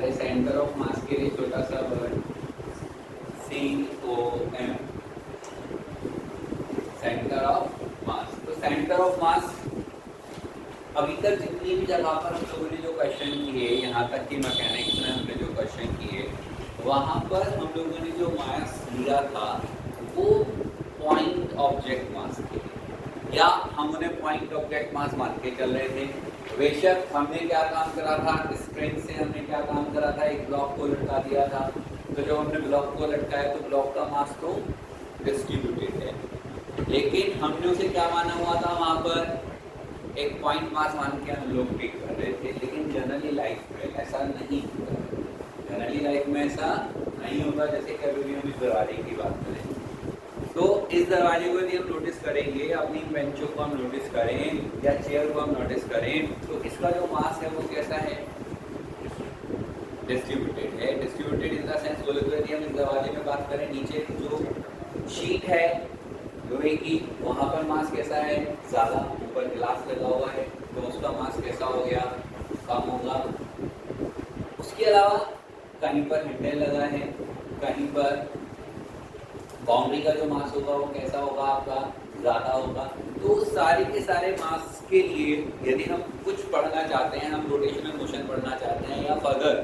अरे centre of मास के लिए छोटा सा वर्ड COM, सेंटर ऑफ मास। तो सेंटर ऑफ मास अभी तक जितनी भी जगह पर हम लोगों ने जो क्वेश्चन किए, यहाँ तक कि मैकेनिक्स में हमने जो क्वेश्चन किए, वहाँ पर हम लोगों ने जो मास लिया था वो पॉइंट ऑब्जेक्ट मास थे, या हम उन्हें पॉइंट ऑब्जेक्ट मास मान के चल रहे थे। बेशक हमने क्या काम करा था, स्ट्रिंग से हमने क्या काम करा था, एक ब्लॉक को लटका दिया था। तो जब हमने ब्लॉक को लटकाया तो ब्लॉक का मास तो डिस्ट्रीब्यूटेड है, लेकिन हमने उसे क्या माना हुआ था, वहाँ पर एक पॉइंट मास मान के हम लोग पिक कर रहे थे। लेकिन जनरली लाइफ में ऐसा नहीं होता, जनरली लाइफ में ऐसा नहीं होगा। जैसे कि अभी हम इस दरवाजे की बात करें, तो इस दरवाजे को यदि हम नोटिस करेंगे, अपनी बेंचों को हम नोटिस करें या चेयर को हम नोटिस करें, तो इसका जो मास है वो कैसा है, डिस्ट्रीब्यूटेड है। डिस्ट्रीब्यूटेड इन द सेंस बोले तो यदि हम इस दरवाजे में बात करें, नीचे जो शीट है लोहे की, वहाँ पर मास कैसा है, ज़्यादा। ऊपर ग्लास लगा हुआ है तो उसका मास कैसा हो गया, कम होगा। उसके अलावा कहीं पर हैंडल लगा है, कहीं पर बाउंड्री का जो मास होगा वो कैसा होगा, आपका ज़्यादा होगा। तो सारे के सारे मास के लिए यदि हम कुछ पढ़ना चाहते हैं, हम रोटेशनल मोशन पढ़ना चाहते हैं या फर्दर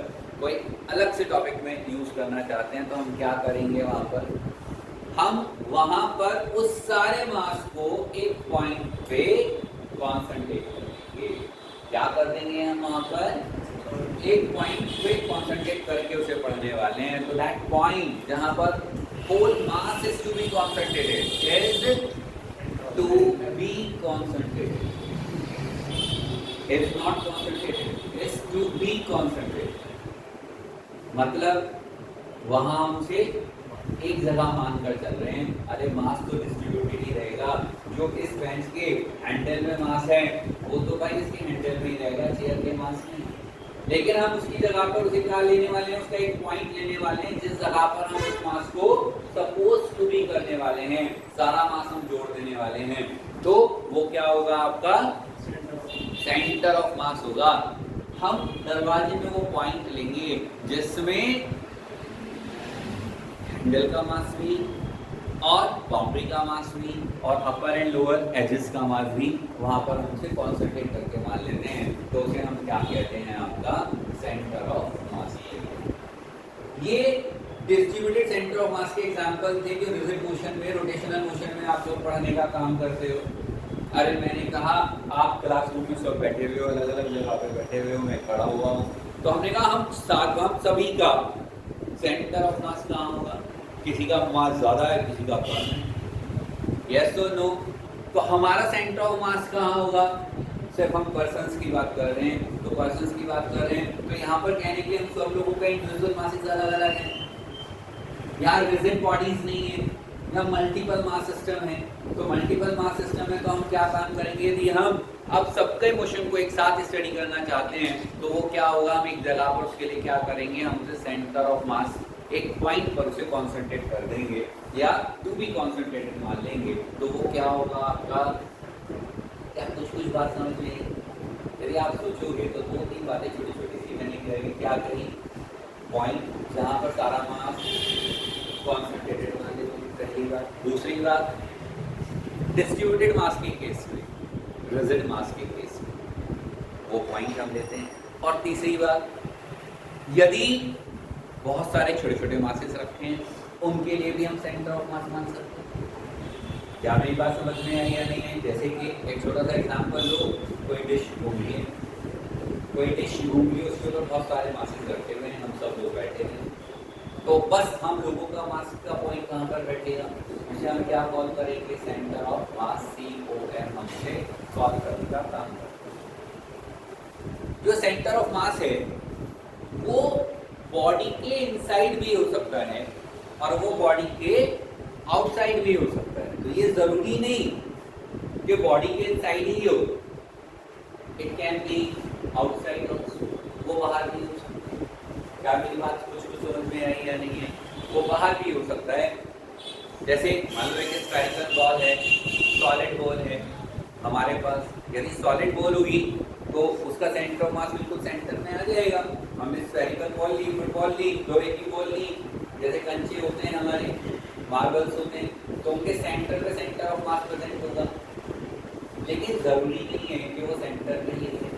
कोई अलग से टॉपिक में यूज़ करना चाहते हैं, तो हम क्या करेंगे, हम वहाँ पर उस सारे मास को एक पॉइंट पे कॉन्सेंट्रेट करेंगे। क्या कर देंगे हम वहाँ पर एक पॉइंट पे कॉन्सेंट्रेट करके उसे पढ़ने वाले हैं। तो दैट पॉइंट जहाँ पर whole mass is to be concentrated is to be concentrated, is not concentrated, is to be concentrated। मतलब वहाँ हम उसे एक जगह मानकर चल रहे हैं। अरे मास तो डिस्ट्रीब्यूटेड ही रहेगा, जो इस बेंच के हैंडल में मास है वो तो भाई इसके हैंडल में ही रहेगा, चेयर के मास नहीं। लेकिन हम उसकी जगह पर उसे क्या लेने वाले हैं, उसका एक पॉइंट लेने वाले हैं जिस जगह पर हम उस मास को सपोज टू बी करने वाले हैं, सारा मास हम जोड़ देने वाले हैं। तो वो क्या होगा, आपका सेंटर ऑफ मास होगा। हम दरवाजे में वो पॉइंट लेंगे जिसमें हैंडल का मास भी और बाउंड्री का मास भी और अपर एंड लोअर एजेस का मास भी वहाँ पर हम उसे कॉन्सेंट्रेट करके मान लेते हैं। तो उसे हम क्या कहते हैं, आपका सेंटर ऑफ मास। ये डिस्ट्रीब्यूटेड सेंटर ऑफ मास के एग्जांपल थे कि रिजिड मोशन में, रोटेशनल मोशन में आप लोग पढ़ने का काम करते हो। अरे मैंने कहा आप क्लासरूम में सब बैठे हुए हो, अलग अलग जगह पर बैठे हुए हो, मैं खड़ा हुआ हूँ, तो हमने कहा हम सभी का सेंटर ऑफ मास कहाँ होगा, किसी का मास ज़्यादा है, किसी का कम है, यस और नो। तो हमारा सेंटर ऑफ मास कहाँ होगा, सिर्फ हम पर्सन्स की बात कर रहे हैं, तो पर्सन्स की बात कर रहे हैं, तो यहाँ पर कहने के लिए हम सब लोगों का इंडिविजुअल मासेस अलग अलग हैं, यहाँ रिजिड बॉडीज नहीं है, यहाँ मल्टीपल मास सिस्टम है। तो मल्टीपल मास सिस्टम में तो हम क्या काम करेंगे, यदि हम अब सबके मोशन को एक साथ स्टडी करना चाहते हैं तो वो क्या होगा, हम एक जगह पर उसके लिए क्या करेंगे, हम उसे सेंटर ऑफ मास एक पॉइंट पर उसे कॉन्सेंट्रेट कर देंगे या टू बी कॉन्सेंट्रेटेड मान लेंगे। तो वो क्या होगा, आपका क्या कुछ बात समझ में, यदि आप सोचोगे तो दो तीन बातें छोटी छोटी सी मैंने कही। क्या कही, पॉइंट जहाँ पर सारा मास कॉन्सेंट्रेटेड मान लेते, पहली बात। दूसरी बात, डिस्ट्रीब्यूटेड मास के केस में, रिजिड मास के केस में वो पॉइंट हम लेते हैं। और तीसरी बात, यदि बहुत सारे छोटे छोटे मासेस रखे हैं उनके लिए भी हम सेंटर ऑफ मास मान सकते हैं। क्या मेरी बात समझ में आई या नहीं आई? जैसे कि एक छोटा सा एग्जांपल लो, कोई डिश घूमली है, उसके ऊपर बहुत सारे मासेस रखे हुए हैं, हम सब लोग बैठे हैं, तो बस हम लोगों का मास का पॉइंट कहाँ पर बैठेगा, उसे हम क्या कॉल करेंगे, सेंटर ऑफ मास, COM हम उसे कॉल करने का काम करते हैं। जो सेंटर ऑफ मास है वो बॉडी के इनसाइड भी हो सकता है और वो बॉडी के आउटसाइड भी हो सकता है। तो ये जरूरी नहीं कि बॉडी के इनसाइड ही हो, it can be outside also, वो बाहर भी हो सकता है। क्या मेरी बात कुछ समझ में आई या नहीं है? वो बाहर भी हो सकता है। जैसे मान लो एक स्फेरिकल बॉल है, सॉलिड बॉल है हमारे पास, यदि सॉलिड बॉल होगी तो उसका सेंटर ऑफ मास बिल्कुल सेंटर में आ जाएगा। हमने स्फेरिकल फुटबॉल ली, लोहे की बॉल ली, जैसे कंचे होते हैं हमारे, मार्बल्स होते हैं, तो उनके सेंटर पे सेंटर ऑफ मास प्रेजेंट होगा, लेकिन जरूरी नहीं है कि वो सेंटर में ही रहे।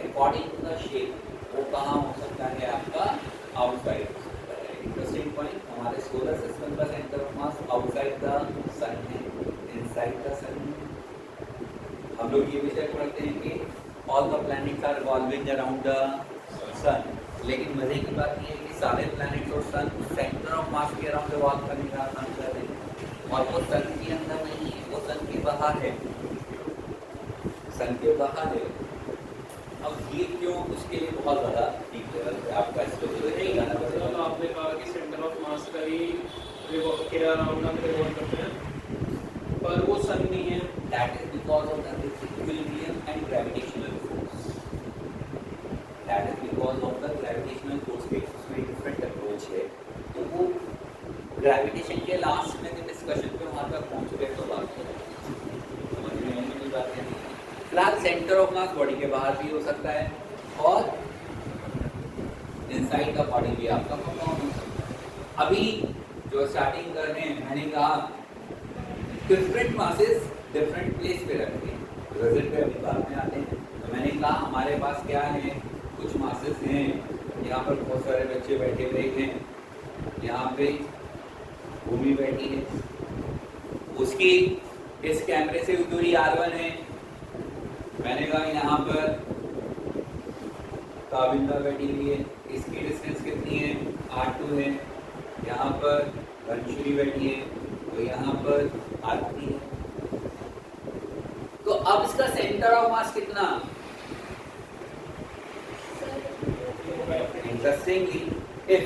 अकॉर्डिंग टू द शेप वो कहाँ हो सकता है आपका आउटसाइड हो सकता है। इंटरेस्टिंग पॉइंट, हमारे सोलर सिस्टम का centre of mass outside the sun है, इनसाइड द सन। हम लोग ये विषय पढ़ते हैं कि all the planets are revolving around the sun, लेकिन मजे की बात ये है कि सारे प्लैनेट्स और सन सेंटर ऑफ मास के अराउंड रिवॉल्व करने का काम कर रहे हैं, और वो सन के अंदर नहीं है, वो सन के बाहर है, सन के बाहर है। अब ये क्यों, उसके लिए बहुत ज़्यादा डीप लेवल पे आपका तो आपने कहा कि सेंटर ऑफ मास का ही के अराउंड हम रिवॉल्व करते हैं, पर वो सन नहीं है। That is because of the equilibrium and gravitational force, that is because of the gravitational force के उसमें डिफरेंट अप्रोच है। तो वो ग्रेविटेशन के लास्ट में के डिस्कशन पे वहाँ तक पहुँच गए तो बात समझ में आने की बात है। फिलहाल सेंटर ऑफ मास बॉडी के बाहर भी हो सकता है और इनसाइड का बॉडी भी आपका परफॉर्म हो सकता है। अभी जो स्टार्टिंग कर रहे हैं, मैंने कहा डिफरेंट मासेस डिफरेंट प्लेस पे रखते हैं, रिजल्ट पे अभी बाद में आते हैं। तो मैंने कहा हमारे पास क्या है, कुछ मासेस हैं, यहाँ पर बहुत सारे बच्चे बैठे हुए हैं, यहाँ पे भूमि बैठी है, उसकी इस कैमरे से दूरी R1 है। मैंने कहा यहाँ पर काबिंदा बैठी हुई है, इसकी डिस्टेंस कितनी है, R2 है। यहाँ पर वंशुरी बैठी है, तो यहाँ पर R3 है। तो अब इसका सेंटर ऑफ मास कितना, interestingly if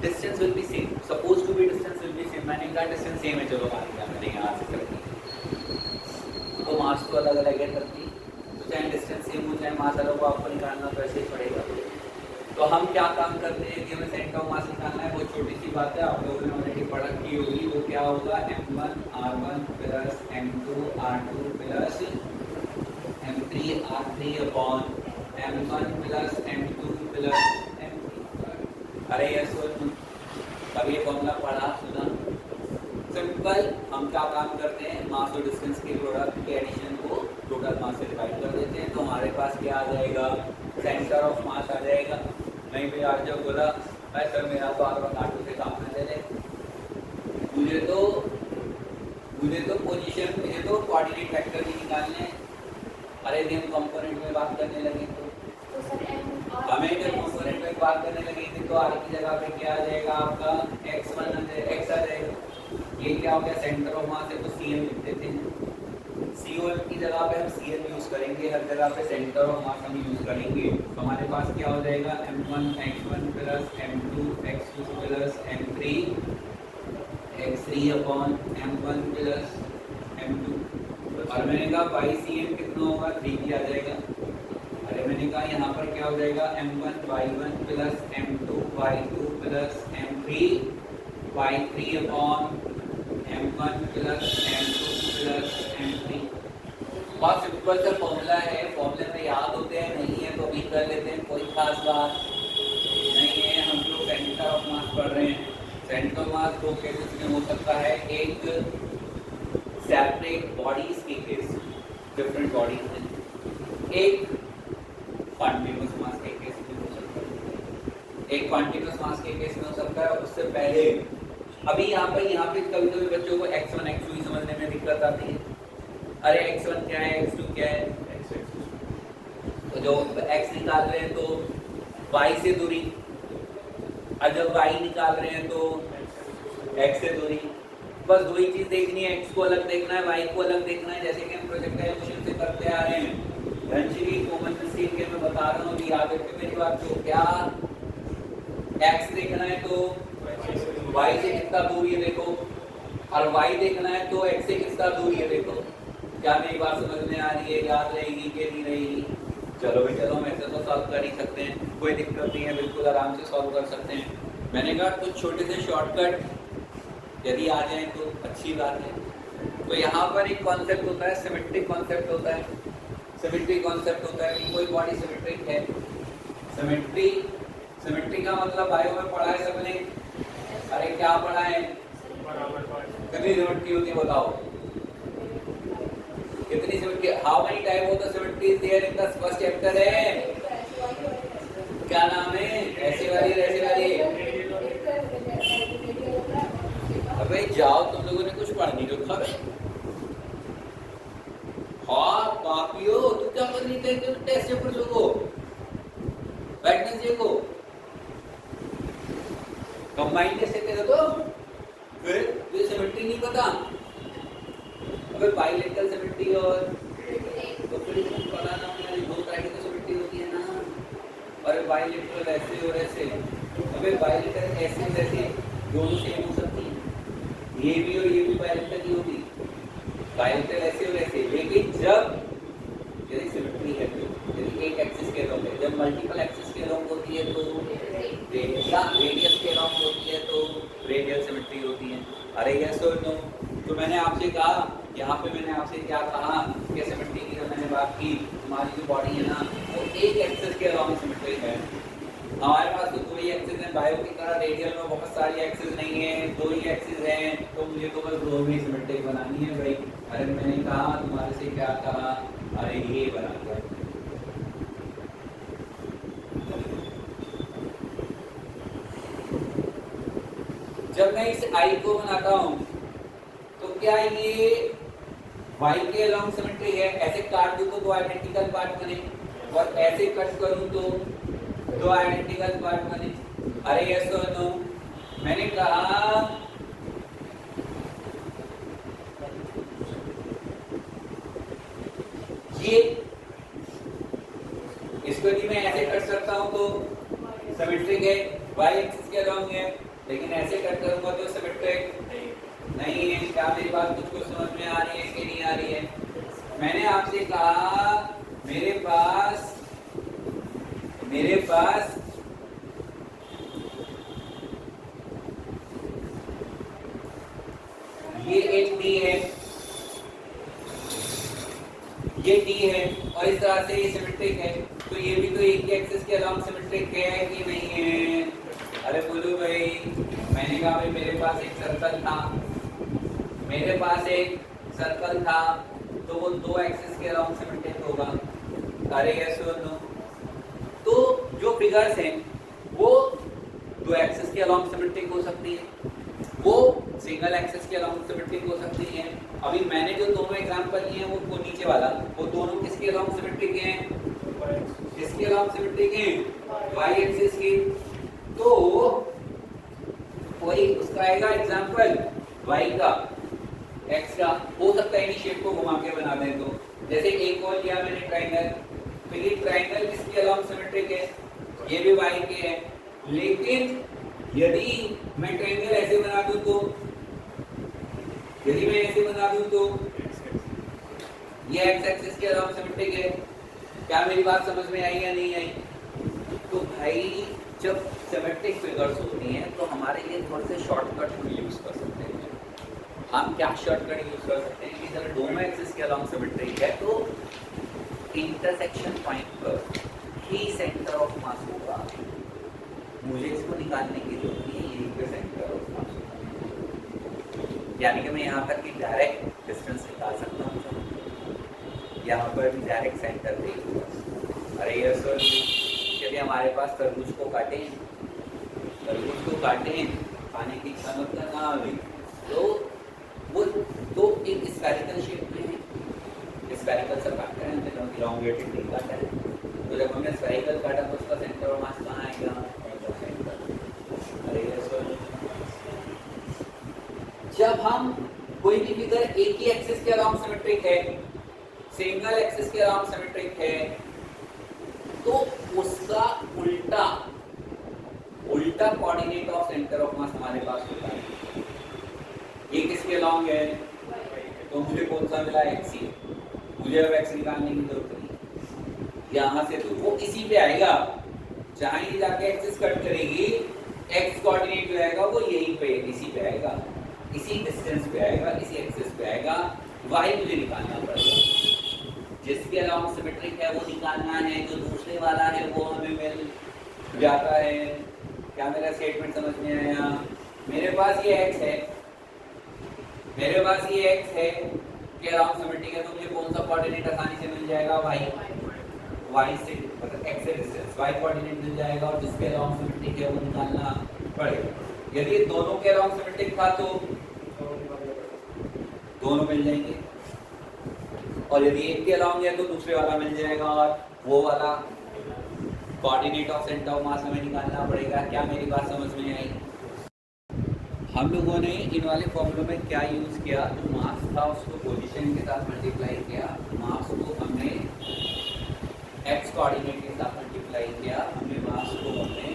distance will be same, suppose to be distance will be same, मैंने कहा डिस्टेंस सेम है, चलो मान लिया मैंने यहाँ से कर दिया, तो मास तो अलग अलग है करती, तो चाहे डिस्टेंस सेम हो चाहे मास अलग हो, आपको निकालना तो ऐसे ही पड़ेगा। तो हम क्या काम करते हैं कि हमें सेंटर ऑफ मास निकालना है, बहुत छोटी सी बात है, आप लोगों ने ऑलरेडी पढ़ा की होगी। वो क्या होगा, m1 r1 plus m2 r2 plus m3 r3 upon m1 plus m2 plus m3। अरे यस कभी ये फॉर्मूला पढ़ा सुना, सिंपल। हम क्या काम करते हैं, मास और डिस्टेंस के प्रोडक्ट के एडिशन को टोटल मास से डिवाइड कर देते हैं, तो हमारे पास क्या आ जाएगा, सेंटर ऑफ मास आ जाएगा। नहीं भाई आज जो बोला भाई सर मेरा तो R1 R2 से काम न चले, मुझे तो पोजीशन, मुझे तो कोऑर्डिनेट वेक्टर भी निकालने। अरे यदि हम कंपोनेंट में बात करने लगे तो हमें जब कंपोनेंट में बात करने लगे थे तो R की जगह पे क्या आ जाएगा आपका x1 x आ जाएगा। ये क्या हो गया, सेंटर ऑफ मास है तो Cm लिख देते हैं, CO1 की जगह पे हम Cm यूज करेंगे, हर जगह पे सेंटर ऑफ मास हम यूज करेंगे। तो हमारे पास क्या हो जाएगा, m1 x1 plus m2 x2 plus m3 x3 upon m1 plus m2। और मैंने कहा YCm कितना होगा, 3 आ जाएगा। अरे मैंने कहा यहाँ पर क्या हो जाएगा, m1 y1 plus m2 y2 plus m3 y3 upon m1 plus m2 plus m3। बहुत सिंपल सा फॉर्मूला है, फॉर्मूले में याद होते हैं, नहीं है तो भी कर लेते हैं, कोई खास बात नहीं है। हम लोग सेंटर ऑफ मास पढ़ रहे हैं, सेंटर ऑफ मास दो केसेस में हो सकता है, एक सेपरेट बॉडीज के केस, डिफरेंट बॉडीज में, एक कॉन्टिन्यूअस मास के केस में हो सकता है, एक कॉन्टिन्यूअस मास के केस में हो सकता है। उससे पहले अभी यहाँ पे कभी कभी बच्चों को x1 x2 ही समझने में दिक्कत आती है। अरे x1 क्या है, x2 क्या है, तो जो x निकाल रहे हैं तो y से दूरी, और जब y निकाल रहे हैं तो x से दूरी, बस दो ही चीज देखनी है, x को अलग देखना है, y को अलग देखना है, जैसे कि हम प्रोजेक्टाइल मोशन से करते आ रहे हैं। धनश्री कॉमन स्टील के मैं बता रहा हूँ, याद रखिए मेरी बात को, क्या x देखना है तो y से कितना दूर है देखो, और y देखना है तो x से कितना दूर है देखो। क्या मेरी बात समझ में आ रही है, याद रहेगी कि नहीं रहेगी? चलो भाई चलो, हम ऐसे तो सॉल्व कर ही सकते हैं, कोई दिक्कत नहीं है, बिल्कुल आराम से सॉल्व कर सकते हैं। मैंने कहा कुछ छोटे से शॉर्टकट यदि आ जाए तो अच्छी बात है। तो यहाँ पर एक कॉन्सेप्ट होता है, सिमेट्रिक कॉन्सेप्ट होता है। सिमेट्रिक कॉन्सेप्ट होता है कि कोई बॉडी सिमेट्रिक है, सिमेट्री, सिमेट्री का मतलब बायो में पढ़ा है सबने। अरे क्या पढ़ा है? कितनी सिमेट्री होती है बताओ? कितनी symmetry? How many type of the symmetry is there in the first chapter है? क्या नाम है? ऐसे वाली, ऐसे वाली। अबे जाओ, तुम लोगों ने कुछ पढ़ नहीं रखा है। हाँ पापियो, तू क्या कर रही थी टेस्ट पेपर को? वेडनेसडे को कंबाइंड टेस्ट है तो फिर तुझे सिमेट्री नहीं पता? अबे बाइलेटरल सिमेट्री और तो फिर पता ना, मैंने दो तरह की तो सिमेट्री होती है ना। और बाइलेटरल ऐसे और ऐसे। अबे बाइलेटरल ऐसे और ऐसे दोनों सेम हो सकती है। ये भी और ये भी बाइलेटरल की होती। बाइलेटरल ऐसे और ऐसे, लेकिन जब यदि सिमेट्री है तो यदि एक एक्सिस के लॉन्ग है, जब मल्टीपल एक्सिस के लॉन्ग होती है तो रेडियस के लॉन्ग होती है तो रेडियल सिमेट्री होती है। अरे यस और नो? तो मैंने आपसे कहा, यहाँ पे मैंने आपसे क्या कहा कि सिमेट्री की जब मैंने बात की, हमारी जो बॉडी है ना वो एक एक्सिस के लॉन्ग सिमेट्री है। हमारे पास तो दो ही एक्सिस हैं, बायो की तरह रेडियल में बहुत सारी एक्सिस नहीं है, दो ही एक्सिस हैं, तो मुझे तो बस दो में सिमेट्री बनानी है भाई। अरे मैंने कहा तुम्हारे से क्या कहा? अरे ये बना दिया। जब मैं इस आई को बनाता हूं तो क्या ये वाई के लॉन्ग सिमेट्री है? ऐसे काट दूं तो दो आइडेंटिकल पार्ट बने, और ऐसे कट करूं तो दो आइडेंटिकल पार्ट बने। अरे यस और नो? मैंने कहा ये इसको यदि मैं ऐसे कर सकता हूं तो सिमेट्रिक है, वाई एक्सिस के लॉन्ग है, लेकिन ऐसे कट करूंगा तो सिमेट्रिक नहीं है। क्या मेरी बात कुछ समझ में आ रही है कि नहीं आ रही है? मैंने आपसे कहा मेरे पास ये एक डी है, ये डी है, और इस तरह से ये सिमेट्रिक है, तो ये भी तो एक ही एक्सिस के अलोंग सिमेट्रिक है कि नहीं है? अरे बोलो भाई। मैंने कहा भाई मेरे पास एक सर्कल था, तो वो दो एक्सिस के अलोंग सिमेट्रिक होगा। अरे यस और नो? तो जो फिगर्स हैं वो दो एक्सिस के अलोंग सिमेट्रिक हो सकती है, वो सिंगल एक्सिस के अलोंग सिमेट्रिक हो सकती है। अभी मैंने जो दोनों एग्जांपल लिए हैं वो नीचे वाला, वो दोनों किसके अलोंग सिमेट्रिक हैं? किसके अलोंग सिमेट्रिक हैं? वाई एक्सिस के। तो वही उसका आएगा एग्जांपल वाई का, एक्स का। हो सकता है इन्हीं शेप को घुमा के बना दें तो, जैसे एक और लिया मैंने ट्राइंगल, तो ये ट्राइंगल किसके अलोंग सिमेट्रिक है? ये भी वाई के है। लेकिन यदि मैं ट्रायंगल ऐसे बना दूं तो, यदि मैं ऐसे बना दूं तो ये एक्स एक्सिस के अलोंग सिमेट्रिक है। क्या मेरी बात समझ में आई या नहीं आई? तो भाई जब सिमेट्रिक फिगर्स होती हैं तो हमारे लिए थोड़े से शॉर्टकट हम यूज कर सकते हैं। हम क्या शॉर्टकट यूज कर सकते हैं कि अगर दोनों एक्सिस के अलोंग सिमेट्रिक है तो इंटरसेक्शन पॉइंट पर ही सेंटर ऑफ मास होगा। मुझे इसको निकालने की जरूरत नहीं है, यही पे सेंटर ऑफ मास होगा, यानी कि मैं यहाँ तक की डायरेक्ट डिस्टेंस निकाल सकता हूँ, यहाँ पर भी डायरेक्ट सेंटर देगा। अरे यस सर, यदि हमारे पास तरबूज को काटें, खाने की इच्छा मत करना अभी, तो वो तो एक स्फेरिकल शेप में है, स्फेरिकल सा काटते हैं, इलॉन्गेटेड नहीं काटा है। तो जब हमने स्फेरिकल काटा तो उसका सेंटर ऑफ मास कहाँ आएगा? जब हम कोई भी फिगर एक ही एक्सिस के अलोंग सिमेट्रिक है, सिंगल एक्सिस के अलोंग सिमेट्रिक है, तो उसका उल्टा कोऑर्डिनेट ऑफ सेंटर ऑफ मास हमारे पास होता है। ये किसके अलोंग है? तो मुझे कौन सा मिला? एक्स ही। मुझे अब एक्स निकालने की जरूरत नहीं, यहाँ से तो वो इसी पे आएगा, जहाँ ही जाके एक्सिस कट करेगी, एक्स कोऑर्डिनेट जो आएगा वो यहीं पे इसी पे आएगा, इसी डिस्टेंस पे आएगा, इसी एक्सिस पे आएगा। वाई मुझे निकालना पड़ेगा। जिसके अलॉन्ग सिमेट्रिक है वो निकालना है, जो दूसरे वाला है वो हमें मिल जाता है। क्या मेरा स्टेटमेंट समझ में आया? मेरे पास ये x है, मेरे पास ये x है कि अलॉन्ग सिमेट्रिक है, तो मुझे कौन सा कोऑर्डिनेट आसानी से मिल जाएगा? y से मतलब x से डिस्टेंस y कोऑर्डिनेट मिल जाएगा, और जिसके अलॉन्ग सिमेट्रिक है वो निकालना पड़ेगा। यदि ये दोनों के अलॉन्ग सिमेट्रिक था तो दोनों मिल जाएंगे, और यदि एक के अलॉन्ग है तो दूसरे वाला मिल जाएगा, और वो वाला कोऑर्डिनेट ऑफ सेंटर ऑफ मास हमें निकालना पड़ेगा। क्या मेरी बात समझ में आई? हम लोगों ने इन वाले फॉर्मूलों में क्या यूज़ किया? जो मास था उसको पोजीशन के साथ मल्टीप्लाई किया, मास को हमने एक्स कोऑर्डिनेट के साथ मल्टीप्लाई किया, हमने मास को हमने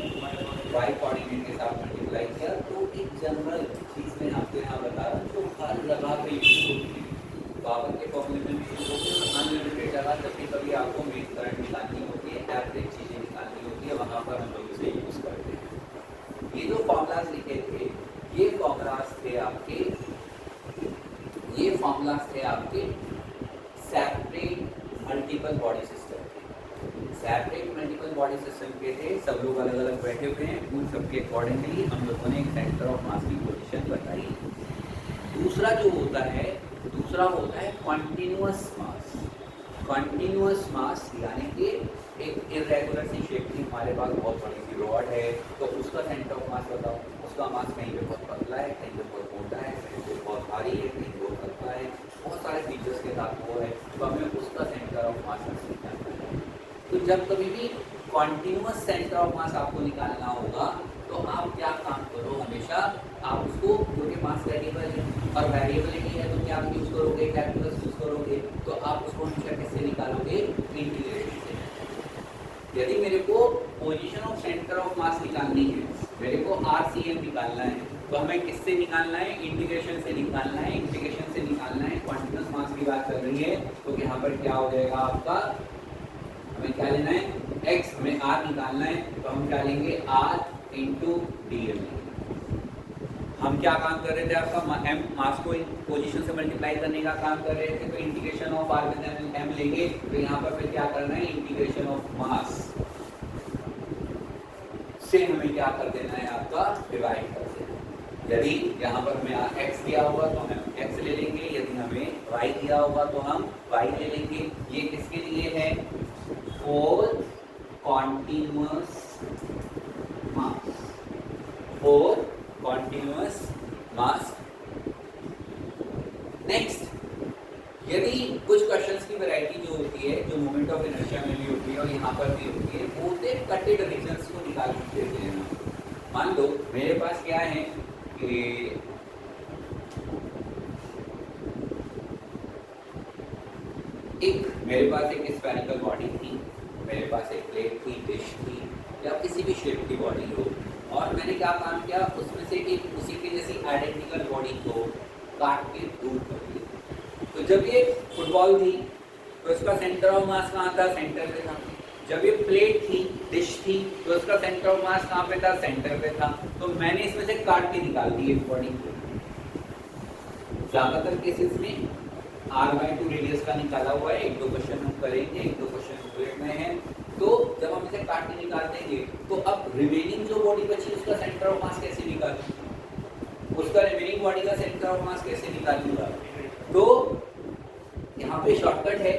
वाई कोऑर्डिनेट के साथ मल्टीप्लाई किया। तो एक जनरल चीज़ मैं आपको यहाँ बता रहा हूँ जो हर जगह पे यूज होती है, पावर के फॉर्मूले में भी यूज होती है, अनलिमिटेड जगह जब भी कभी आपको मेन करंट निकालनी होती है, एवरेज चीज़ें निकालनी होती है, वहाँ पर हम लोग इसे यूज़ करते हैं। ये जो फॉर्मूलाज लिखे थे, ये फॉर्मूलाज थे आपके, ये फॉर्मूलाज थे आपके सेपरेट मल्टीपल बॉडी सिस्टम के। सेपरेट मल्टीपल बॉडी सिस्टम के थे, सब लोग अलग अलग बैठे हुए हैं, उन सबके अकॉर्डिंगली हम लोगों ने एक सेंटर ऑफ मास की पोजीशन बताई। दूसरा जो होता है, दूसरा होता है कॉन्टिन्यूअस मास। कॉन्टिन्यूअस मास यानी कि एक इरेगुलर सी शेप की हमारे पास बहुत बड़ी सी रॉड है, तो उसका सेंटर ऑफ मास बताओ। उसका मास कहीं पे बहुत पतला है, कहीं पे बहुत मोटा है, कहीं पे बहुत भारी है, कहीं बहुत पतला है, बहुत सारे फीचर्स के साथ वो है, तो हमें उसका सेंटर ऑफ मास निकालना है। तो जब कभी भी कॉन्टिन्यूअस सेंटर ऑफ मास आपको निकालना होगा तो आप क्या काम करो, हमेशा आप उसको, क्योंकि मास वेरिएबल है और वेरिएबलिटी है तो क्या यूज़ करोगे? कैलकुलस यूज़ करोगे। तो आप उसको हमेशा कैसे निकालोगे? इंटीग्रेशन से। यदि मेरे को पोजीशन ऑफ सेंटर ऑफ मास निकालनी है, मेरे को RCM निकालना है, तो हमें किससे निकालना है? इंटीग्रेशन से निकालना है। इंटीग्रेशन से निकालना है, कॉन्टिन्यूअस मास की बात चल रही है, तो यहाँ पर क्या हो जाएगा आपका? हमें क्या लेना है? x, हमें r निकालना है, तो हम क्या लेंगे? r into dm। हम क्या काम कर रहे थे? आपका m मास को पोजीशन से मल्टीप्लाई करने का काम कर रहे थे, तो integration of r with m लेंगे, तो यहाँ पर फिर क्या करना है? इंटीग्रेशन ऑफ मास से हमें क्या कर देना है? आपका डिवाइड कर देना है। यदि यहाँ पर हमें x दिया होगा तो हम x ले लेंगे, यदि हमें y दिया होगा तो हम y ले लेंगे। ये किसके लिए है? For continuous mass, for continuous mass. Next, यदि कुछ क्वेश्चंस की वैरायटी जो होती है, जो मोमेंट ऑफ इनर्शिया में भी होती है और यहाँ पर भी होती है, वो होते हैं कटेड रीजन्स को निकाल देते हैं। मान लो मेरे पास क्या है कि एक, मेरे पास एक स्फेरिकल बॉडी थी, मेरे पास एक प्लेट थी, डिश थी, या किसी भी शेप की बॉडी हो, और मैंने क्या काम किया? उसमें से एक उसी के जैसी आइडेंटिकल बॉडी को काट के दूर कर दिया। तो जब ये फुटबॉल थी तो इसका सेंटर ऑफ मास कहाँ था? सेंटर पे था। जब ये प्लेट थी, डिश थी, तो इसका सेंटर ऑफ मास कहाँ पे था? सेंटर पे था। तो मैंने इसमें से काट के निकाल दी एक बॉडी को। ज़्यादातर केसेस में r/2 रेडियस का निकाला हुआ है, एक दो क्वेश्चन हम करेंगे, एक दो क्वेश्चन में है। तो जब हम इसे काट के निकाल देंगे तो अब रिमेनिंग जो बॉडी बची उसका सेंटर ऑफ मास कैसे निकालूं? उसका रिमेनिंग बॉडी का सेंटर ऑफ मास कैसे निकालूंगा? तो यहाँ पे शॉर्टकट है,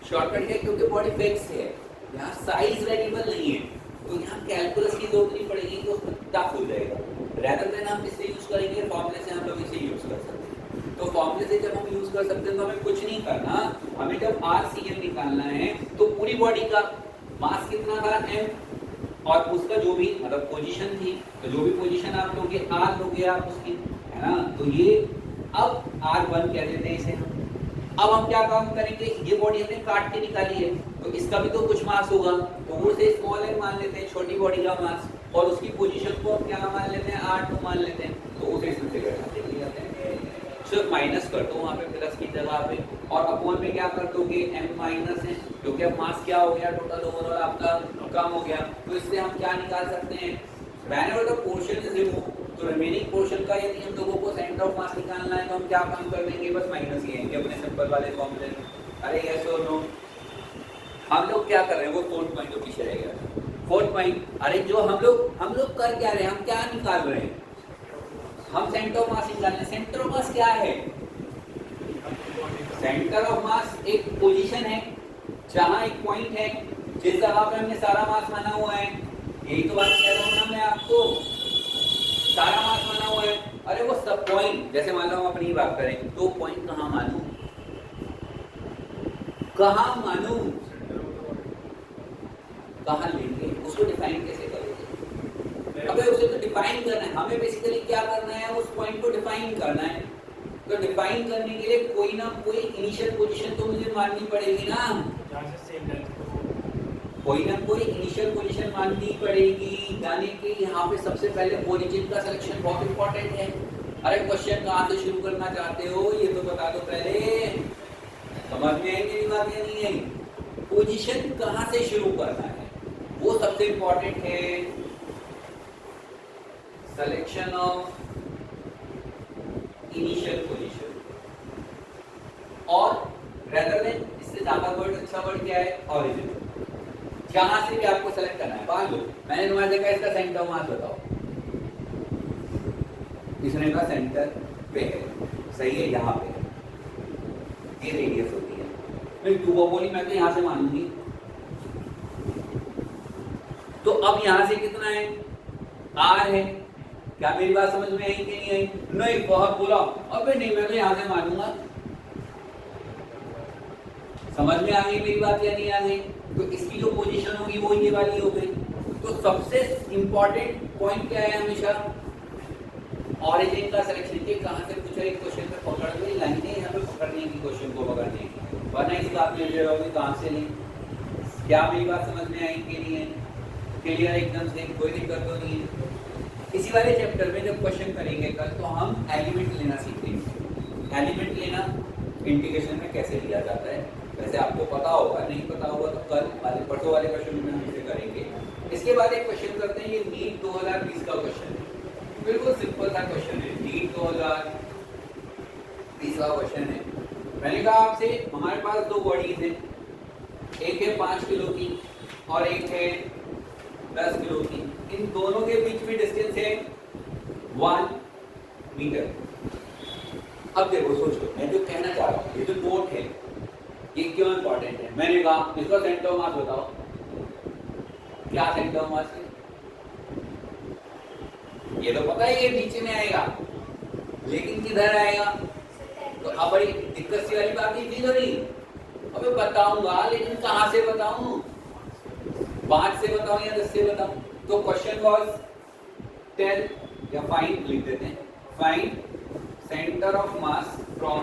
शॉर्टकट है क्योंकि बॉडी फिक्स है, यहाँ साइज वेरिएबल नहीं है, तो यहाँ कैलकुलस की जरूरत नहीं पड़ेगी, तो उसमें टफ हो जाएगा। रैदर देन हम इससे यूज करेंगे, फॉर्मूले से हम लोग इसे यूज कर सकते हैं। तो फॉर्मूले से जब हम यूज कर सकते हैं तो हमें कुछ नहीं करना, हमें जब RCM निकालना है तो पूरी बॉडी का मास कितना था? m, और उसका जो भी मतलब पोजीशन थी, तो जो भी पोजीशन आप लोगे r लोगे आप उसकी, है ना? तो ये अब R1 कह देते हैं इसे हम। अब हम क्या काम करेंगे? ये बॉडी हमने काट के निकाली है, तो इसका भी तो कुछ मास होगा, तो वो से स्मॉल m मान लेते हैं, छोटी बॉडी का मास, और उसकी पोजीशन को हम क्या मान लेते हैं? R2 मान लेते हैं, तो उसे इसमें से घटा देते हैं। सिर्फ माइनस कर दो वहाँ पे प्लस की जगह पे, और अपॉन में क्या कर दोगे? m माइनस है, क्योंकि अब मास क्या हो गया? टोटल ओवरऑल आपका कम हो गया। तो इससे हम क्या निकाल सकते हैं? Whenever the portion is remove, तो रिमेनिंग पोर्शन का यदि हम लोगों को सेंटर ऑफ मास निकालना है तो हम क्या काम कर देंगे? बस माइनस ही आएंगे अपने सिंपल वाले फॉर्मूले में। अरे यस और नो? हम लोग क्या कर रहे हैं, वो 4th पॉइंट जो पीछे रह गया। 4th पॉइंट, अरे जो हम लोग कर क्या रहे हैं, हम क्या निकाल रहे हैं, हम सेंटर ऑफ मास निकाल रहे हैं। सेंटर ऑफ मास क्या है? सेंटर ऑफ मास एक पोजीशन है जहां एक पॉइंट है जिस जगह पे हमने सारा मास माना हुआ है। यही तो बात कह रहा हूं ना मैं आपको, सारा मास माना हुआ है। अरे वो सब पॉइंट, जैसे मान लो हम अपनी बात करें तो पॉइंट कहाँ मानूं, कहाँ मानूं, कहाँ लेंगे, उसको डिफाइन कैसे करोगे? अबे उसे तो डिफाइन करना है, हमें बेसिकली क्या करना है, उस पॉइंट को डिफाइन करना है। तो डिफाइन करने के लिए कोई ना कोई इनिशियल पोजीशन तो मुझे माननी पड़ेगी ना, कोई ना कोई इनिशियल पोजीशन माननी पड़ेगी। यानी कि यहाँ पे सबसे पहले ओरिजिन का सिलेक्शन बहुत इंपॉर्टेंट है। अरे क्वेश्चन कहाँ से शुरू करना चाहते हो ये तो बता दो पहले, समझ में आई मेरी बात या नहीं आई? पोजीशन कहाँ से शुरू करना है वो सबसे इंपॉर्टेंट है। सिलेक्शन ऑफ इनिशियल पोजीशन, और रेदर देन, इससे ज्यादा वर्ड, अच्छा वर्ड क्या है, ओरिजिन। जहां से भी आपको सेलेक्ट करना है। मान लो मैंने तुम्हारे देखा इसका सेंटर ऑफ मास बताओ, इसने कहा सेंटर पे है, सही है, यहाँ पे है, ये रेडियस होती है। नहीं तू वो बोली, मैं तो यहाँ से मानूंगी। तो अब यहाँ से कितना है, आर है। क्या मेरी बात समझ में आई कि नहीं आई? नहीं बहुत बुरा, अबे नहीं मैं तो यहाँ से मानूंगा। समझ में आ गई मेरी बात या नहीं आ गई? तो इसकी जो पोजीशन होगी वो ये वाली हो गई। तो सबसे इंपॉर्टेंट पॉइंट क्या है हमेशा, ऑरिजिन का सिलेक्शन। के कहाँ से पूछा एक क्वेश्चन पे पकड़ गई लाइनें यहाँ पे पकड़ने की, क्वेश्चन को पकड़ने की, वरना इस बात में ले रहोगे कहाँ से लें। क्या मेरी बात समझ में आई कि नहीं है? क्लियर एकदम से, कोई दिक्कत तो नहीं है। इसी वाले चैप्टर में जब क्वेश्चन करेंगे कल, तो हम एलिमेंट लेना सीखेंगे। एलिमेंट लेना इंटीग्रेशन में कैसे लिया जाता है, वैसे आपको पता होगा, नहीं पता होगा तो कल वाले परसों वाले क्वेश्चन में हम इसे करेंगे। इसके बाद एक क्वेश्चन करते हैं, ये नीट 2020 का क्वेश्चन है, बिल्कुल सिंपल सा क्वेश्चन है, नीट 2020 का क्वेश्चन है। मैंने कहा आपसे हमारे पास दो बॉडीज हैं, एक है 5 किलो की और एक है 10 किलो की। इन दोनों के बीच में डिस्टेंस है 1 मीटर। अब देखो सोचो, मैं जो कहना चाह रहा हूँ, ये जो नोट है ये क्यों इंपॉर्टेंट है? मैंने कहा इसका सेंटर ऑफ मास बताओ, क्या सेंटर ऑफ मास है? ये तो पता है ये नीचे में आएगा, लेकिन किधर आएगा? तो अब बड़ी दिक्कत सी वाली बात नहीं थी थोड़ी। अबे बताऊंगा, लेकिन कहां से बताऊं? 5 से बताऊं या 10 से बताऊं? तो क्वेश्चन वाज टेल या फाइंड लिख देते हैं, find centre of mass from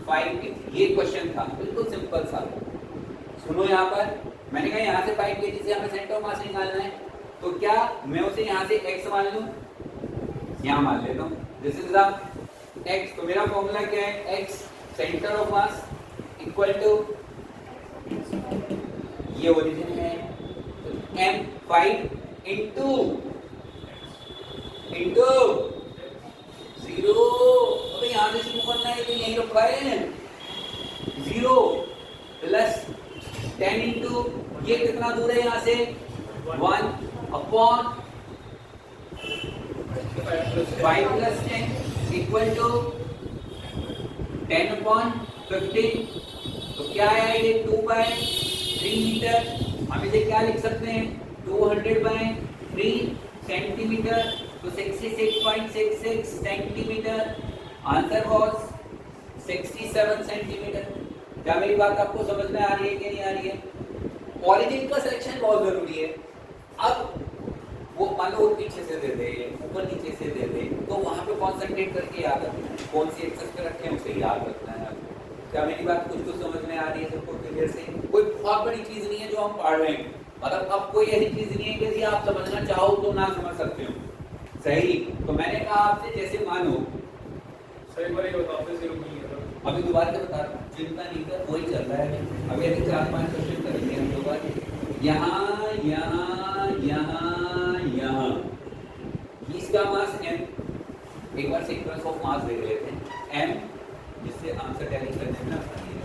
5 kg। ये क्वेश्चन था, बिल्कुल सिंपल सा। सुनो यहाँ पर, मैंने कहा यहाँ से 5 kg से हमें सेंटर ऑफ मास निकालना है, तो क्या मैं उसे यहाँ से x मान लूं? यहाँ मान लेता हूँ, दिस इज द x। तो मेरा फॉर्मूला क्या है, x centre of mass equal to, ये ओरिजिन है, तो m 5 इंटू 0। अबे यहाँ से शुरू करना है, तो यहीं रखा है 0 प्लस 10 इंटू, ये कितना दूर है यहाँ से, 1 upon 5 plus 10 equal to 10 upon 15। तो क्या है ये 2/3 मीटर। हम इसे क्या लिख सकते हैं, 200/3 सेंटीमीटर, तो 66.66 सेंटीमीटर। Answer was 67 centimetre. क्या मेरी बात आपको समझ में आ रही है कि नहीं आ रही है? ऑरिजिन का सिलेक्शन बहुत जरूरी है। अब वो मान लो पीछे से दे दे, ऊपर नीचे से दे दे, तो वहां पे कॉन्सेंट्रेट करके याद रखना है, कौन सी एक्सेस पे रखे हैं उसे याद रखना है। क्या मेरी बात कुछ समझ में आ रही है सबको क्लियर से? कोई बहुत बड़ी चीज नहीं है जो हम पढ़ रहे हैं, मतलब अब कोई ऐसी चीज नहीं है कि आप समझना चाहो तो ना समझ सकते हो, सही? तो मैंने कहा आपसे, जैसे मानो सही बात है, बताओ फिर नहीं है। अभी दोबारा से बता रहा हूँ, चिंता नहीं कर, वही चल रहा है अभी। अभी 4-5 क्वेश्चन करेंगे हम लोग, यहाँ यहाँ यहाँ यहाँ। इसका मास m, एक बार सीक्वेंस ऑफ मास देख लेते हैं, m, जिससे आंसर टैली करने में आसानी है।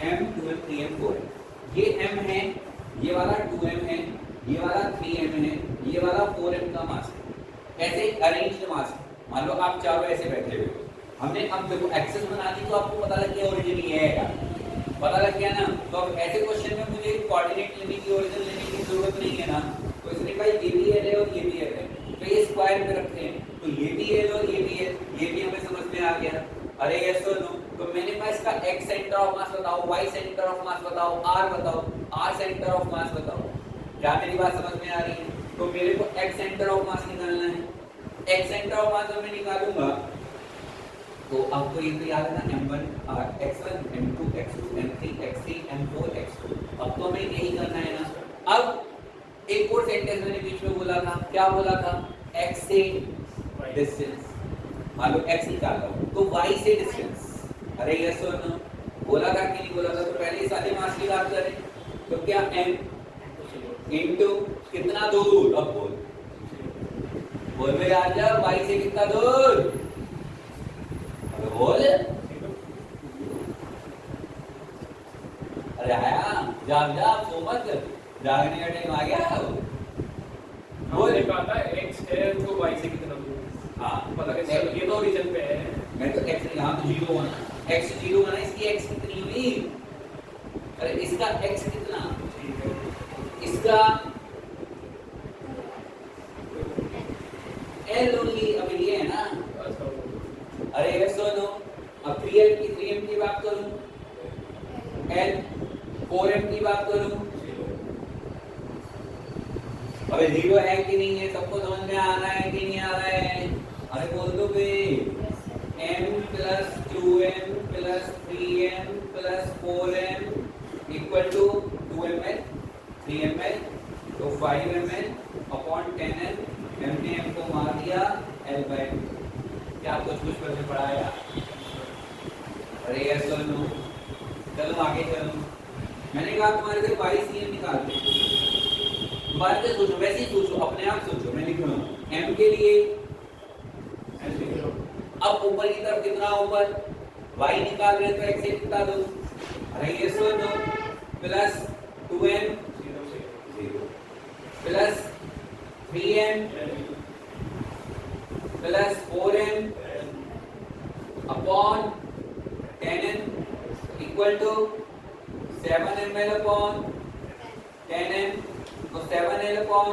m 2 m 3 m 4 ये वाला 4m का मास है। ऐसे अरेंज्ड मास है। मान लो आप चारों ऐसे बैठे हुए हो, हमने अब देखो एक्सेस बना दी तो आपको पता लग गया ओरिजिन ये है, पता लग गया ना। तो अब ऐसे क्वेश्चन में मुझे कोऑर्डिनेट लेने की, ओरिजिन लेने की जरूरत नहीं है ना। तो इसने कहा ये भी एल है और ये भी एल है, तो ये स्क्वायर में रखते हैं, तो ये भी एल और ये भी एल, ये भी हमें समझ में आ गया। अरे यस और नो। तो मैंने कहा इसका x सेंटर ऑफ मास बताओ, y सेंटर ऑफ मास बताओ, r बताओ, r सेंटर ऑफ मास बताओ। क्या मेरी बात समझ में आ रही है? तो मेरे को x सेंटर ऑफ मास निकालना है। x सेंटर ऑफ मास मैं निकालूंगा तो आपको ये तो याद है ना, m1 x1 m2 x2 m3 x3 m4 x2। अब तो हमें यही करना है ना। अब एक और सेंटेंस मैंने बीच में बोला था, क्या बोला था? x से डिस्टेंस, मान लो x निकाल लो तो y से डिस्टेंस। अरे यस और नो, बोला था कि नहीं बोला था? तो पहले सारे मास की बात करें तो क्या m इनटू कितना दूर, अब बोल में आ जा, y से कितना दूर, अब बोल। अरे आया, जाग जा, सो मत, जागने का टाइम आ गया। बोल कहा था x है तो y से कितना दूर। हाँ पता कैसे, ये तो ओरिजिन पे है। मैं तो x यहाँ तो 0 बना, x 0 बना, इसकी x कितनी हुई? अरे इसका x कितना, इसका l ओनली। अब ये है ना, अरे ये सुनो, अब 3m की बात करूं, l 4m की बात करूं, अबे 0 है कि नहीं है? सबको समझ में आ रहा है कि नहीं आ रहा है? अरे बोल दो भाई, m plus 2m plus 3m plus 4m equal to 2ml 3ml, तो 5ml upon 10m, m ने m को मार दिया l/2। क्या कुछ करने पड़ा यार? अरे यस और नो, चलो आगे चलो। मैंने कहा तुम्हारे से 22cm निकाल दे, बात से सोचो, वैसे ही सोचो, अपने आप सोचो। मैं लिख रहा हूँ m के लिए, अब ऊपर की तरफ कितना, ऊपर y निकाल रहे तो x से कितना दो, अरे ये सो दो, plus 2m 0 plus 3m plus 4m upon 10m equal to 7ml upon 10m, तो 7l अपॉन,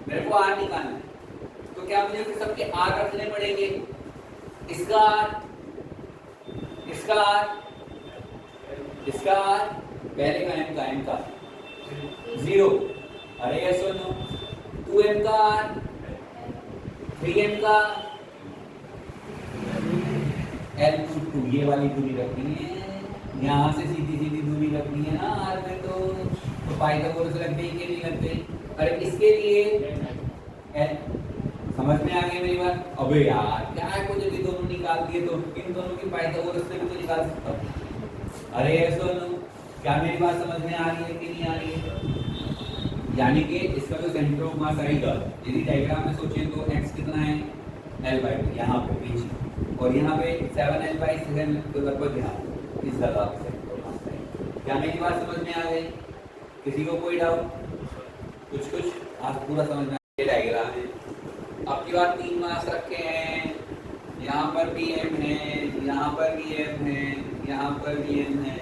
मेरे को r निकालना है, तो क्या मुझे फिर सबके r रखने पड़ेंगे? इसका r, इसका r, इसका r, पहले का m का 0, अरे ये सुनो, 2m का r, 3m का l/2, ये वाली दूरी रखनी है, यहाँ से सीधी सीधी दूरी रखनी है ना r में, तो पाइथागोरस लग गई कि नहीं लग गई? अरे इसके लिए l, समझ में आ गई मेरी बात? अबे यार क्या है, कुछ भी दोनों निकाल दिए तो इन दोनों की पाइथागोरस से भी तो निकाल सकता हूँ। अरे ऐसा नो, क्या मेरी बात समझ में आ रही है कि नहीं आ रही है? यानी कि इसका जो सेंटर ऑफ मास आएगा, यदि डायग्राम में सोचें तो x कितना है, l/2 यहाँ पे बीच, और यहाँ पे 7l/7, तो लगभग यहाँ इस जगह पे सेंटर ऑफ मास है। क्या मेरी बात समझ में आ गई? किसी को कोई डाउट? कुछ आज पूरा समझ में ये डायग्राम है। आपकी बात 3 मास रखे हैं, यहाँ पर भी m है, यहाँ पर भी m है, यहाँ पर भी m है।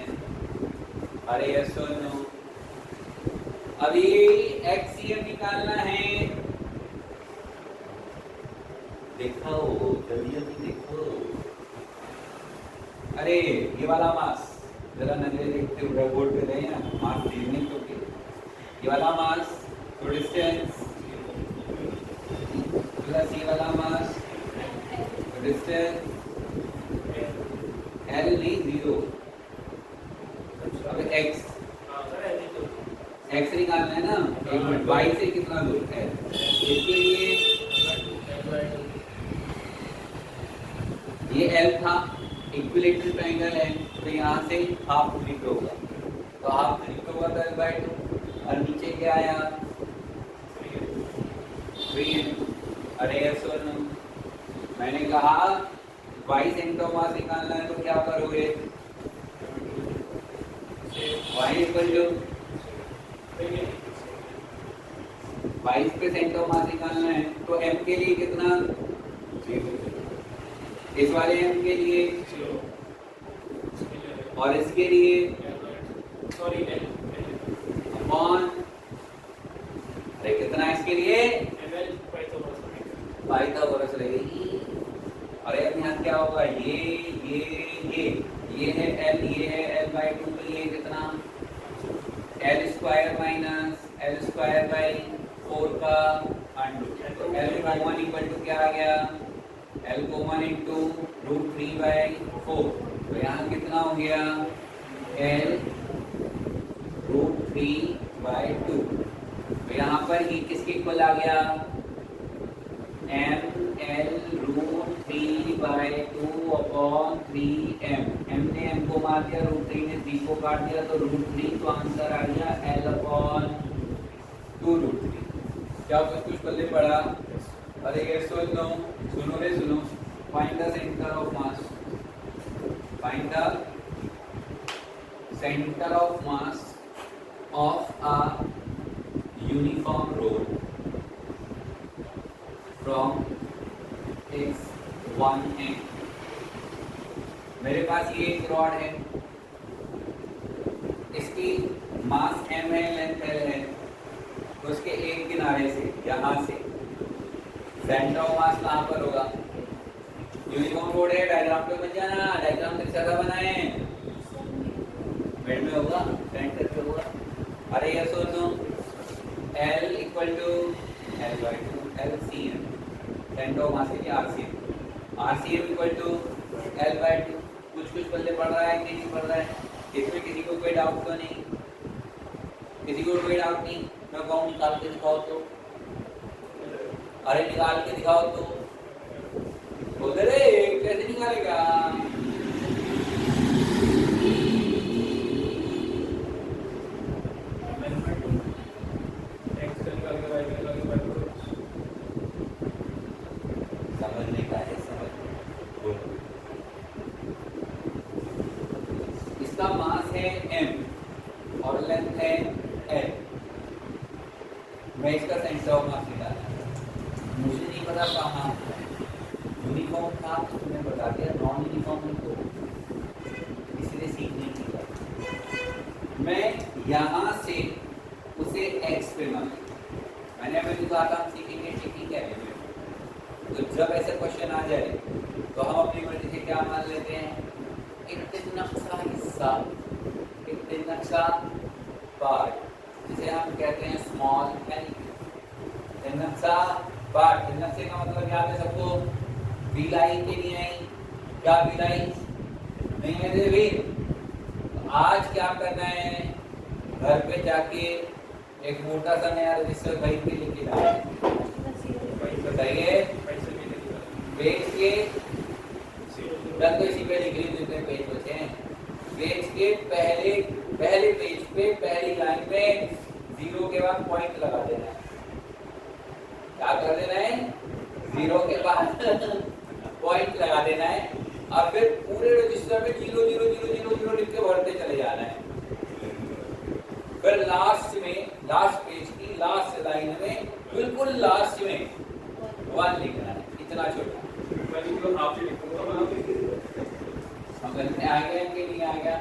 अरे यस और नो, अभी xcm निकालना है, देखो जल्दी जल्दी देखो। अरे ये वाला मास जरा नजर देखते हुए बोर्ड पे रहे ना, मास देखने तो के ये वाला मास, तो डिस्टेंस प्लस ये वाला मास, डिस्टेंस l नहीं 0, अब x निकालना है ना, एक मिनट, y से कितना दूर है? इसके लिए ये l था, इक्विलेटरल ट्रायंगल है, तो यहाँ से हाफ लिख होगा, तो हाफ लिख होगा तो l/2, और नीचे क्या आया 3m। अरे यस और नो, मैंने कहा y सेंटर ऑफ मास निकालना है तो क्या करोगे? y इक्वल टू 22 पे सेंटर ऑफ मास निकालना है तो m के लिए कितना, इस वाले m के लिए और इसके लिए सॉरी अपॉन, अरे कितना है इसके लिए, पाइथागोरस रहेगी। अरे अब यहाँ क्या होगा, ये है l, ये है l/2, तो ये कितना l² माइनस l²/4 का अंडू, तो l कॉमन इक्वल टू क्या आ गया, l कॉमन इंटू √3/4, तो यहाँ कितना हो गया l √3/2, तो यहाँ पर ये किसके इक्वल आ गया, m l √3/2 upon 3m, m ने m को मार दिया, √3 ने 3 को काट दिया, तो √3, तो आंसर आ गया l अपॉन 2√3। क्या कुछ पल्ले पड़ा, अरे ये सुनो सुनो, find the centre of mass, find the centre of mass of a uniform road from x1 end। मेरे पास ये एक रॉड है, इसकी मास m है, लेंथ l है, तो उसके एक किनारे से यहाँ से सेंटर ऑफ मास कहाँ पर होगा, यूनिफॉर्म रोड है, डायग्राम पे बन जाना, डायग्राम किस तरह बनाए, मिड में होगा, सेंटर पे होगा। अरे ये सुनो, l equal to l/2 LCM, centre of mass है RCM इक्वल टू l/2। कुछ पल्ले पढ़ रहा है कि नहीं पढ़ रहा है, इसमें किसी को कोई डाउट तो नहीं, किसी को कोई डाउट नहीं, मैं कहूँ निकाल के दिखाओ तो, अरे निकाल के दिखाओ तो, बोल दे रे कैसे निकालेगा, समझने का है, समझ बोलो। इसका मास है m और लेंथ है l, मैं इसका सेंटर ऑफ मास निकालना है, मुझे नहीं पता कहाँ यूनिफॉर्म था, तुम्हें बता दिया, नॉन यूनिफॉर्म तो इसलिए सीखने की बात। मैं यहाँ से उसे x पे मान, मैंने अभी कहा था हम सीखेंगे ठीक है, तो जब ऐसे क्वेश्चन आ जाए तो हम अपनी मर्जी से क्या मान लेते हैं, इतना सा हिस्सा, इतना सा पार्ट, जिसे हम कहते हैं स्मॉल एल, इतना सा पार्ट, इतना से का मतलब याद है सबको, बिलाई के लिए आई, क्या बिलाई नहीं है देवी। तो आज क्या करना है, घर पे जाके एक मोटा सा नया रजिस्टर खरीद के लेके जाना है, बताइए पेज के तक तो इसी पे लिख ली, जितने पेज बचे हैं, पेज के पहले पेज पे पहली लाइन में 0 के बाद पॉइंट लगा देना है, क्या कर देना है, 0 के बाद पॉइंट लगा देना है, और फिर पूरे रजिस्टर में 0 0 0 0 0 लिख के भरते चले जाना है, फिर लास्ट में, लास्ट पेज की लास्ट लाइन में बिल्कुल लास्ट में 1 लिखना है, इतना छोटा, समझ में आ गया कि नहीं आ गया।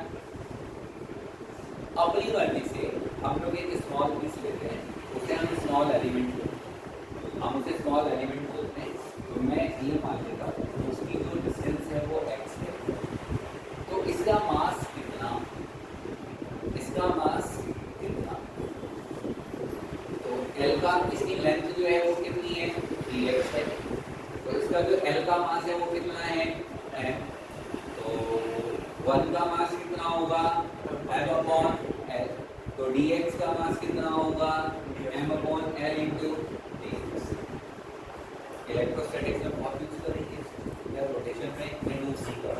अपनी मर्जी से हम लोग एक स्मॉल पीस लेते हैं, उसे हम स्मॉल एलिमेंट बोलते हैं, हम उसे स्मॉल एलिमेंट बोलते हैं, तो मैं ये मान लेता हूँ उसकी जो डिस्टेंस है वो x है, तो इसका मास कितना, इसका मास कितना, तो L का, इसकी लेंथ जो है वो कितनी है, dx है, तो इसका जो L का मास है वो कितना है m, तो 1 का मास कितना होगा m अपॉन l, तो dx का मास कितना होगा m upon l into dx। Electrostatics में बहुत यूज करेंगे या रोटेशन में यूज सीखा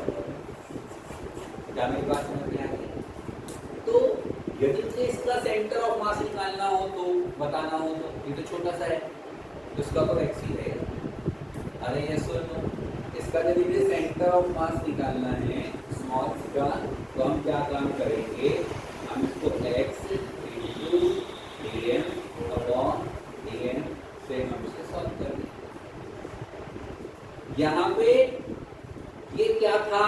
क्या मेरी बात समझ में आ गई। तो यदि मुझे इसका सेंटर ऑफ मास निकालना हो तो, बताना हो तो, ये तो छोटा सा है तो इसका तो x ही रहेगा। अरे ये सुनो, इसका यदि मुझे सेंटर ऑफ मास निकालना है स्मॉल का, तो हम क्या काम करेंगे, हम इसको x into dm upon dn solve कर दिया। यहाँ पे ये क्या था,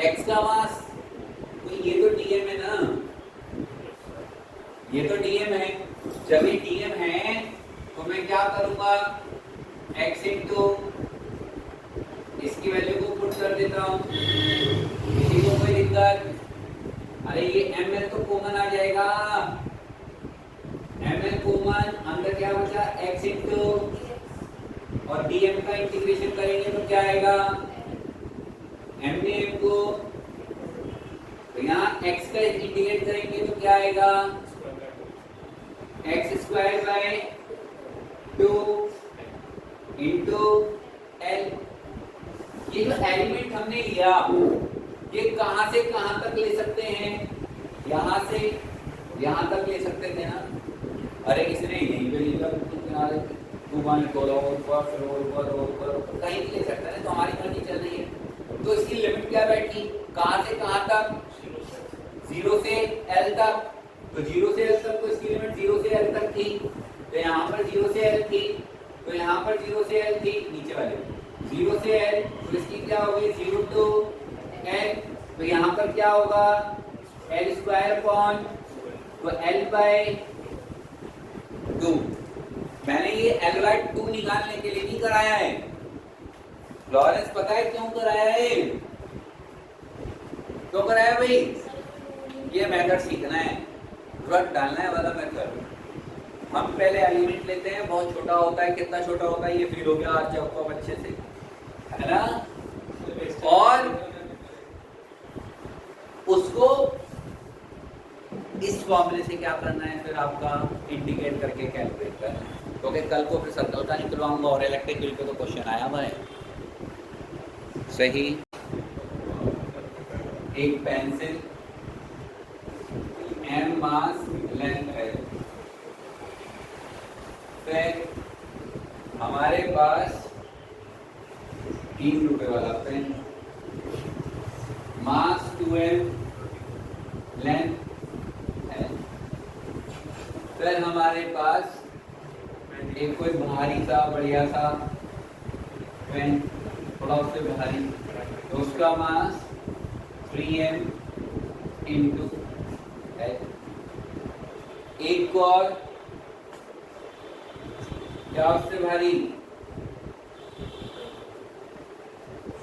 x का मास, तो ये तो dm है ना, ये तो dm है। जब ये dm है तो मैं क्या करूंगा, x इंटू इसकी वैल्यू को पुट कर देता हूँ, किसी को कोई दिक्कत? अरे ये ml तो कॉमन आ जाएगा, ml कॉमन, अंदर क्या बचा x इंटू और dm का इंटीग्रेशन करेंगे तो क्या आएगा, m ने m को, तो यहाँ x का इंटीग्रेट करेंगे तो क्या आएगा, x square by 2 into l। ये जो एलिमेंट हमने लिया ये कहां से कहां तक ले सकते हैं, यहां से यहां तक ले सकते थे ना। अरे किसने यहीं पे लिखा किनारे 2 1 ऊपर कहीं भी ले सकता है, तो हमारी मर्जी चल रही है। तो इसकी लिमिट क्या बैठी, कहां से कहां तक, 0 से l तक। तो 0 से l तक तो इसकी लिमिट 0 से l तक थी, तो यहाँ पर 0 से l थी, तो यहाँ पर 0 से l थी, नीचे वाले 0 से l, तो इसकी क्या होगी 0 to l, तो यहाँ पर क्या होगा l स्क्वायर अपॉन, तो l बाय 2। मैंने ये l बाय 2 निकालने के लिए नहीं कराया है लॉरेंस, पता है क्यों कराया है, क्यों कराया भाई, ये मेथड सीखना है, वर्क डालना है वाला मेथड। हम पहले एलिमेंट लेते हैं, बहुत छोटा होता है, कितना छोटा होता है ये फील हो गया आज जब आपको अच्छे से, है ना, और उसको इस फॉर्मूले से क्या करना है, फिर आपका इंडिकेट करके कैलकुलेट करना है, क्योंकि कल को फिर सर्कल का निकलवाऊंगा और इलेक्ट्रिक बिल पे तो क्वेश्चन आया हुआ है। सही, एक पेंसिल m मास लेंथ है, फिर हमारे पास 3 रुपए वाला पेन, मास 2m लेंथ है, फिर हमारे पास एक कोई भारी सा बढ़िया सा पेन, थोड़ा उससे भारी, तो उसका मास 3m इंटू है। एक और क्या उससे भारी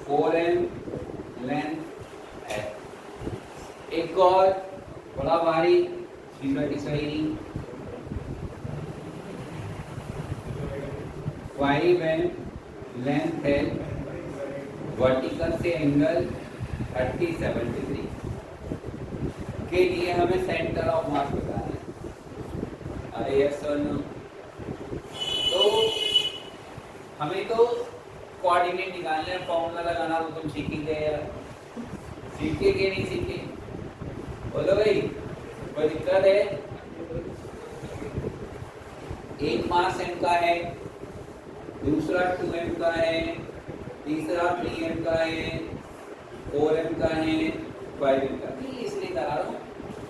4m लेंथ है। एक और बड़ा भारी 5m लेंथ है, वर्टिकल से एंगल 37 डिग्री के लिए हमें सेंटर ऑफ मास बताना है। अरे यस सर नो, तो हमें तो कोऑर्डिनेट निकालने हैं, फॉर्मूला लगाना तो तुम सीखेंगे यार, सीखे के नहीं सीखे, बोलो भाई कोई दिक्कत है। एक मास m का है, दूसरा 2m का है, तीसरा 3m का है, 4m का है, 5m का। इसलिए करा रहा हूँ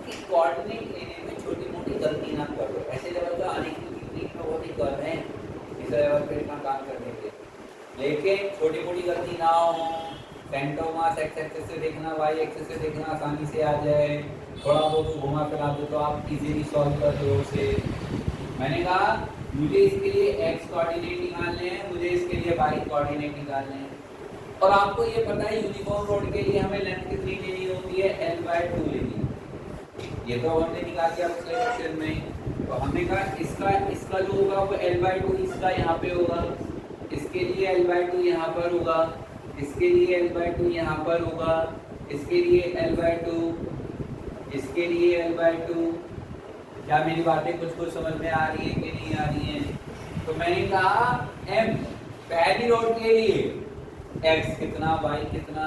कि कोऑर्डिनेट लेने में छोटी मोटी गलती ना करो, ऐसे लेवल का आने की तकनीक में बहुत ही कम है इस लेवल पे इतना काम करने के, लेकिन छोटी मोटी गलती ना हो। Centre of mass x axis से देखना, वाई एक्सिस से देखना आसानी से आ जाए, थोड़ा बहुत घुमा फिरा दो तो आप इजीली सॉल्व कर दो उसे। मैंने कहा मुझे इसके लिए एक्स कोऑर्डिनेट निकालने हैं, मुझे इसके लिए वाई कोऑर्डिनेट निकालने हैं, और आपको ये पता है यूनिफॉर्म रोड के लिए हमें लेंथ कितनी लेनी होती है, l/2 लेनी है। ये तो हमने निकाल दिया पिछले क्वेश्चन में। तो हमने कहा इसका जो होगा वो l/2 इसका यहाँ पे होगा, इसके लिए l/2 यहाँ पर होगा, इसके लिए l/2 यहाँ पर होगा, इसके लिए l/2, इसके लिए l/2। क्या मेरी बातें कुछ कुछ समझ में आ रही है कि नहीं आ रही हैं? तो मैंने कहा m पहली रोड के लिए x कितना, y कितना,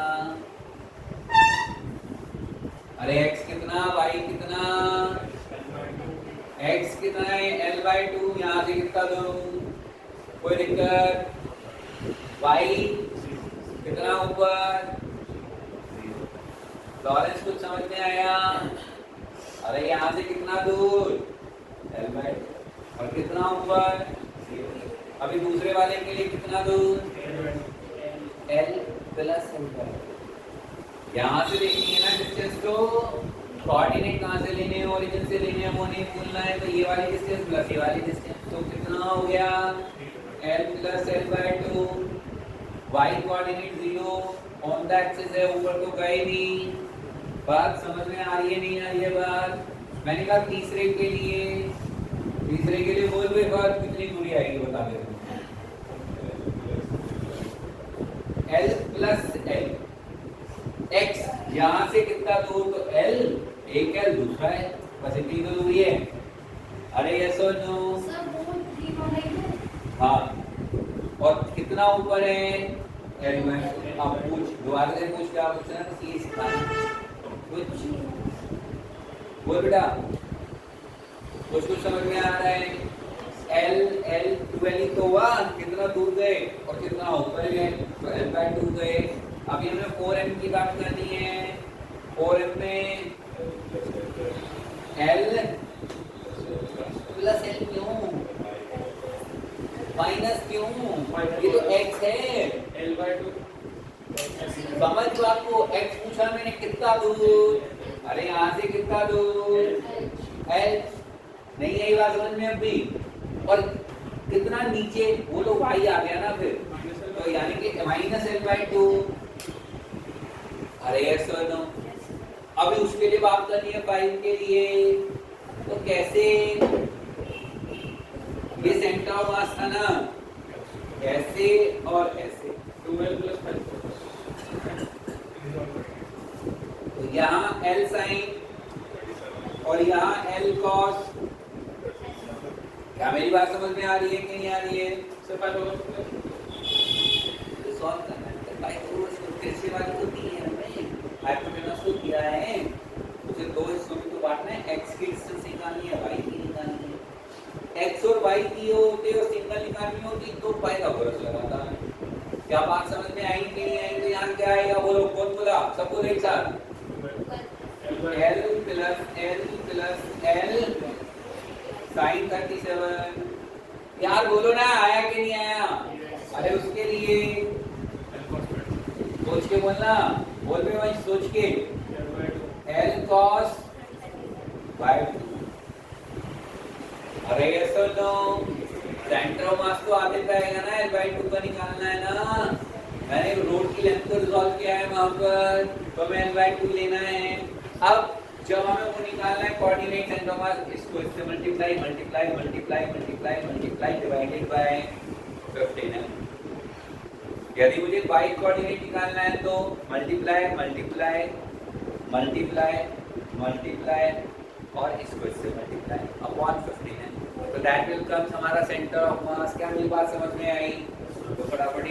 अरे x कितना, y कितना, x कितना है l/2, यहाँ से कितना दूं, कोई दिक्कत, y कितना ऊपर, लॉरेंस कुछ समझ में आया? अरे यहाँ से कितना दूर l/2, और कितना ऊपर, अभी दूसरे वाले के लिए कितना दूर, L प्लस L। यहाँ से देखनी है ना डिस्टेंस, तो कोऑर्डिनेट कहाँ से लेने हैं, ओरिजिन से लेने हैं, वो नहीं भूलना है। तो ये वाली डिस्टेंस प्लस ये वाली डिस्टेंस, तो कितना हो गया L plus L/2। y coordinate 0 on the axis है, ऊपर तो गए नहीं। बात समझ में आ रही है नहीं आ रही है बात? मैंने कहा तीसरे के लिए बोल दो एक बार, कितनी दूरी आएगी बता दे। L प्लस L, x यहाँ से कितना दूर, तो L, एक L दूसरा है, बस इतनी तो दूरी है। अरे यस और नो? हाँ, और कितना ऊपर है L में? अब पूछ दोबारा से पूछ, क्या पूछना है ये सिखाना कुछ बोल बेटा, कुछ समझ में आ रहा है? L 12 तो 1, कितना दूर गए और कितना ऊपर गए, तो L/2 गए। अभी हमें 4m की बात करनी है। 4m में L प्लस L क्यों, माइनस क्यों, ये तो x है। L/2 समझ लो, आपको x पूछा मैंने कितना दूर, अरे यहाँ से कितना दूर L, नहीं आई बात समझ में अभी? और कितना नीचे, वो तो y आ गया ना फिर, तो यानी कि माइनस L/2। अरे यस और नो? अभी उसके लिए बात करनी है 5 के लिए, तो कैसे, ये सेंटर ऑफ मास था ना, ऐसे और ऐसे, 2L + 5। तो यहाँ L साइन और यहाँ L कॉस। क्या मेरी बात समझ में आ रही है कि नहीं आ रही है? सर 5 होगा सॉल्व करना है। भाई तो कैसे वाली तो दी है हमने, हाइपोटेनस तो दिया है, उसे दो हिस्सों में तो बांटना है। x की डिस्टेंस निकालनी है, y की निकालनी है। x और y की होते और सिंगल निकालनी होती तो पाई का बरस लगाता है। क्या बात समझ में आई कि नहीं आई? तो यहाँ क्या आएगा बोलो, कौन बोला, सब बोलो एक साथ। L plus L sine 37। यार बोलो ना, आया कि नहीं आया? अरे उसके लिए सोच के बोलना, बोल में वही सोच के, L cos 5। अरे ऐसा तो सेंटर ऑफ मास तो आगे जाएगा ना, L/2 का निकालना है ना। मैंने रोड की लेंथ को रिजॉल्व किया है वहां पर, तो मैं L/2 लेना है। अब जब हमें वो निकालना है कोऑर्डिनेट सेंटर ऑफ मास, इसको इससे मल्टीप्लाई डिवाइडेड बाय 15 है। यदि मुझे y कोऑर्डिनेट निकालना है तो मल्टीप्लाई और इसको इससे मल्टीप्लाई अपॉन 15 है। तो दैट विल कम्स हमारा सेंटर ऑफ मास। क्या मेरी बात समझ में आई? तो फटाफट